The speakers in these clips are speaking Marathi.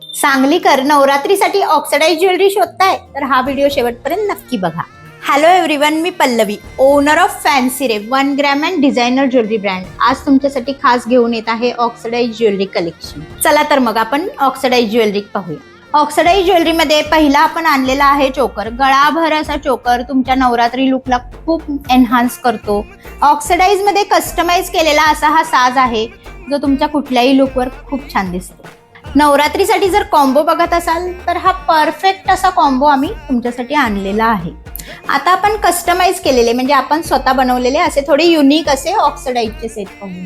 सांगलीकर नवरात्रीसाठी ऑक्सिडाइज ज्वेलरी शोधताय तर हा व्हिडिओ शेवटपर्यंत नक्की बघा. Hello everyone, me Pallavi, owner of fancy ray 1 gram and designer jewellery brand. आज तुमच्यासाठी खास घेऊन येत आहे ऑक्सिडाइज ज्वेलरी कलेक्शन. चला तर मग आपण ऑक्सिडाइज ज्वेलरी पाहूया. ऑक्सिडाइज ज्वेलरीमध्ये पहिला आपण आणलेला आहे चोकर. गळाभर असा चोकर तुमच्या नवरात्री लुकला खूप एनहान्स करतो. ऑक्सिडाइज मध्ये कस्टमाइज केलेला असा हा साज आहे जो तुमच्या कुठल्याही लुकवर खूप छान दिसतो. नवरात्रीसाठी जर कॉम्बो बघत असाल तर हा परफेक्ट असा कॉम्बो आम्ही तुमच्यासाठी आणलेला आहे. आता आपण कस्टमाइज केलेले म्हणजे आपण स्वतः बनवलेले असे थोडे युनिक असे ऑक्सिडाइजचे सेट पाहून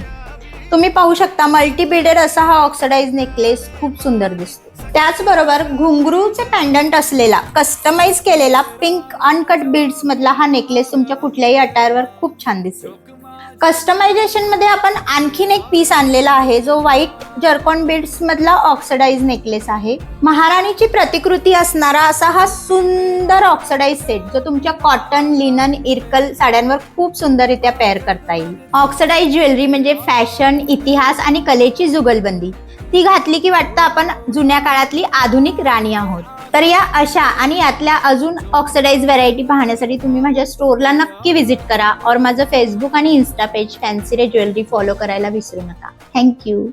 तुम्ही पाहू शकता. मल्टी बीडेड असा हा ऑक्सिडाइज नेकलेस खूप सुंदर दिसतो. त्याचबरोबर घुंगरूचे पेंडंट असलेला कस्टमाइज केलेला पिंक अनकट बीड्स मधला हा नेकलेस तुमच्या कुठल्याही अटायरवर खूप छान दिसेल. कस्टमायझेशन मध्ये आपण आणखीन एक पीस आणलेला आहे जो व्हाईट जर्कॉन बीड्स मधला ऑक्सिडाइज नेकलेस आहे. महाराणीची प्रतिकृती असणारा असा हा सुंदर ऑक्सिडाइज सेट जो तुमच्या कॉटन, लिनन, इरकल साड्यांवर खूप सुंदररित्या पेअर करता येईल. ऑक्सिडाइज ज्वेलरी म्हणजे फॅशन, इतिहास आणि कलेची जुगलबंदी. ती घातली की वाटतं आपण जुन्या काळातली आधुनिक राणी आहोत. तर या अशा आणि यातल्या अजून ऑक्सिडाइज व्हरायटी पाहण्यासाठी तुम्ही माझ्या स्टोअरला नक्की व्हिजिट करा और माझं फेसबुक आणि इन्स्टा पेज फॅन्सी रे ज्वेलरी फॉलो करायला विसरू नका. थँक्यू.